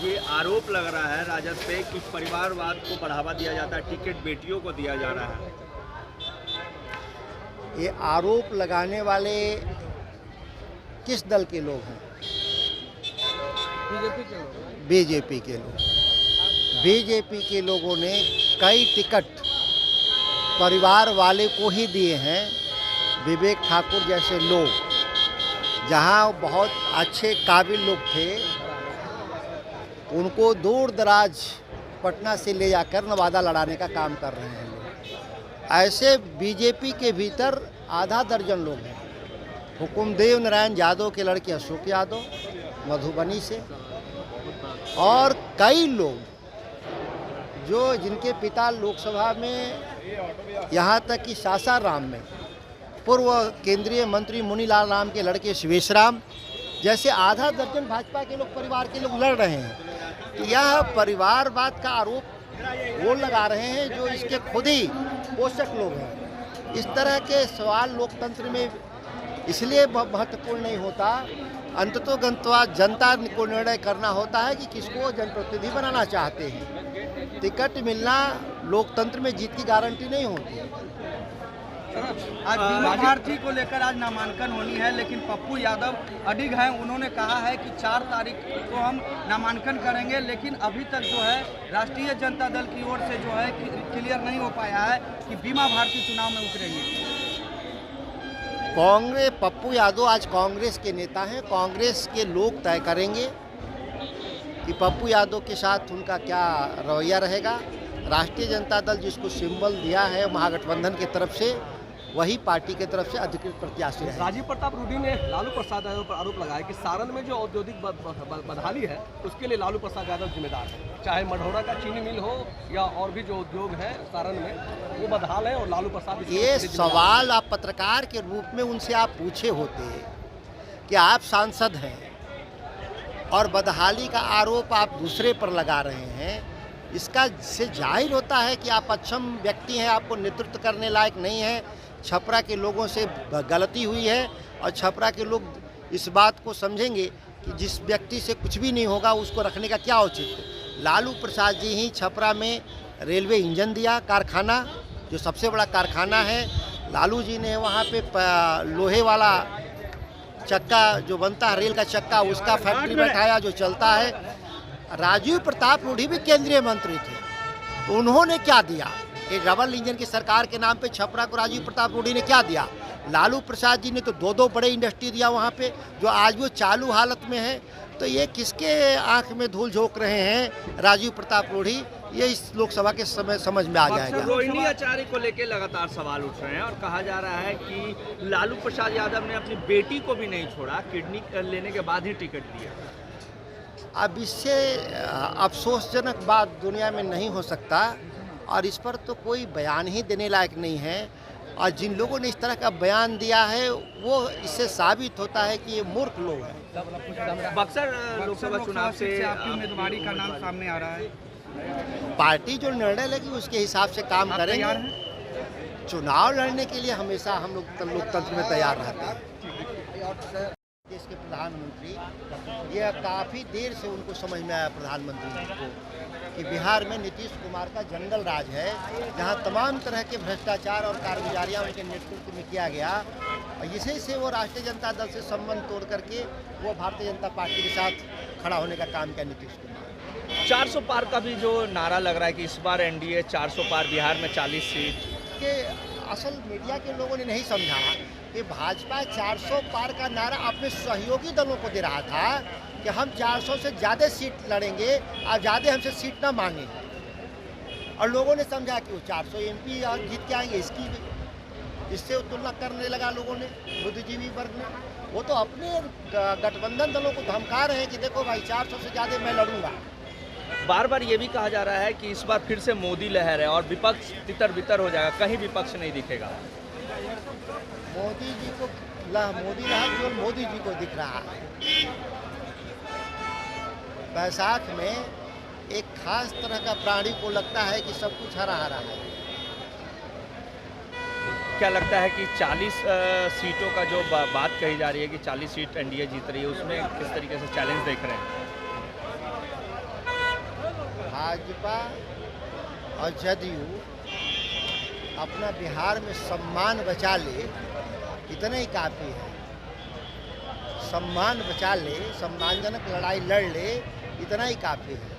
ये आरोप लग रहा है राजद पे कि परिवारवाद को बढ़ावा दिया जाता है, टिकट बेटियों को दिया जा रहा है। ये आरोप लगाने वाले किस दल के लोग हैं? बीजेपी के लोग। बीजेपी के लोगों ने कई टिकट परिवार वाले को ही दिए हैं। विवेक ठाकुर जैसे लोग, जहां बहुत अच्छे काबिल लोग थे, उनको दूर दराज पटना से ले जाकर नवादा लड़ाने का काम कर रहे हैं लोग। ऐसे बीजेपी के भीतर आधा दर्जन लोग हैं। हुकुमदेव नारायण यादव के लड़के अशोक यादव मधुबनी से, और कई लोग जो जिनके पिता लोकसभा में, यहाँ तक कि सासाराम में पूर्व केंद्रीय मंत्री मुनीलाल राम के लड़के शिवेशराम जैसे आधा दर्जन भाजपा के लोग, परिवार के लोग लड़ रहे हैं। तो यह परिवारवाद का आरोप वो लगा रहे हैं जो इसके खुद ही पोषक लोग हैं। इस तरह के सवाल लोकतंत्र में इसलिए महत्वपूर्ण नहीं होता। अंततोगंतवा जनता को निर्णय करना होता है कि किसको जनप्रतिनिधि बनाना चाहते हैं। टिकट मिलना लोकतंत्र में जीत की गारंटी नहीं होती। आज बीमा भारती को लेकर आज नामांकन होनी है, लेकिन पप्पू यादव अडिग हैं। उन्होंने कहा है कि 4 तारीख को हम नामांकन करेंगे, लेकिन अभी तक जो है राष्ट्रीय जनता दल की ओर से जो है क्लियर नहीं हो पाया है कि बीमा भारती चुनाव में उतरेंगे। कांग्रेस, पप्पू यादव आज कांग्रेस के नेता हैं। कांग्रेस के लोग तय करेंगे कि पप्पू यादव के साथ उनका क्या रवैया रहेगा। राष्ट्रीय जनता दल जिसको सिंबल दिया है महागठबंधन की तरफ से, वही पार्टी की तरफ से अधिकृत प्रत्याशी है। राजीव प्रताप रूडी ने लालू प्रसाद यादव पर आरोप लगाया कि सारण में जो औद्योगिक बदहाली है उसके लिए लालू प्रसाद यादव जिम्मेदार है। चाहे मढ़ौरा का चीनी मिल हो या और भी जो उद्योग है सारण में, वो बदहाल है और लालू प्रसाद। ये सवाल आप पत्रकार के रूप में उनसे आप पूछे होते कि आप सांसद हैं और बदहाली का आरोप आप दूसरे पर लगा रहे हैं। इसका से जाहिर होता है कि आप अक्षम व्यक्ति हैं, आपको नेतृत्व करने लायक नहीं है। छपरा के लोगों से गलती हुई है और छपरा के लोग इस बात को समझेंगे कि जिस व्यक्ति से कुछ भी नहीं होगा उसको रखने का क्या औचित्य। लालू प्रसाद जी ही छपरा में रेलवे इंजन दिया, कारखाना जो सबसे बड़ा कारखाना है। लालू जी ने वहाँ पे लोहे वाला चक्का जो बनता है, रेल का चक्का, उसका फैक्ट्री बैठाया जो चलता है। राजीव प्रताप रूडी भी केंद्रीय मंत्री थे, तो उन्होंने क्या दिया? एक डबल इंजन की सरकार के नाम पे छपरा को राजीव प्रताप रूडी ने क्या दिया? लालू प्रसाद जी ने तो 2 बड़े इंडस्ट्री दिया वहाँ पे, जो आज वो चालू हालत में है। तो ये किसके आंख में धूल झोंक रहे हैं राजीव प्रताप रूडी, ये इस लोकसभा के समय समझ में आ जाएगा। रोहिणी आचार्य को लेकर लगातार सवाल उठ रहे हैं और कहा जा रहा है कि लालू प्रसाद यादव ने अपनी बेटी को भी नहीं छोड़ा, किडनी लेने के बाद ही टिकट दिया। अब इससे अफसोसजनक बात दुनिया में नहीं हो सकता, और इस पर तो कोई बयान ही देने लायक नहीं है। और जिन लोगों ने इस तरह का बयान दिया है वो इससे साबित होता है कि ये मूर्ख लोग हैं। बक्सर लोकसभा चुनाव से आपकी उम्मीदवारी का नाम सामने आ रहा है। पार्टी जो निर्णय लेगी उसके हिसाब से काम करेंगे। चुनाव लड़ने के लिए हमेशा हम लोग लोकतंत्र में तैयार रहते हैं। देश के प्रधानमंत्री, यह काफ़ी देर से उनको समझ में आया प्रधानमंत्री को कि बिहार में नीतीश कुमार का जंगल राज है, जहां तमाम तरह के भ्रष्टाचार और कारगुजारियां उनके नेतृत्व में किया गया। और इसी से वो राष्ट्रीय जनता दल से संबंध तोड़ करके वो भारतीय जनता पार्टी के साथ खड़ा होने का काम किया नीतीश कुमार। 400 पार का भी जो नारा लग रहा है कि इस बार एनडीए 400 पार, बिहार में 40 सीट के असल मीडिया के लोगों ने नहीं समझा कि भाजपा 400 पार का नारा अपने सहयोगी दलों को दे रहा था कि हम 400 से ज़्यादा सीट लड़ेंगे और ज़्यादा हमसे सीट ना मांगे। और लोगों ने समझा कि वो 400 एमपी और जीत के आएंगे, इससे तुलना करने लगा लोगों ने, बुद्धिजीवी वर्ग ने। वो तो अपने गठबंधन दलों को धमका रहे हैं कि देखो भाई 400 से ज़्यादा मैं लड़ूंगा। बार बार ये भी कहा जा रहा है कि इस बार फिर से मोदी लहर है और विपक्ष तितर बितर हो जाएगा, कहीं विपक्ष नहीं दिखेगा। मोदी जी को मोदी लहर केवल मोदी जी को दिख रहा है। बैसाख में एक खास तरह का प्राणी को लगता है कि सब कुछ हरा हरा है। क्या लगता है कि 40 सीटों का जो बात कही जा रही है कि 40 सीट एनडीए जीत रही है, उसमें किस तरीके से चैलेंज देख रहे हैं? भाजपा और जदयू अपना बिहार में सम्मान बचा ले, इतना ही काफ़ी है। सम्मान बचा ले, सम्मानजनक लड़ाई लड़ ले, इतना ही काफ़ी है।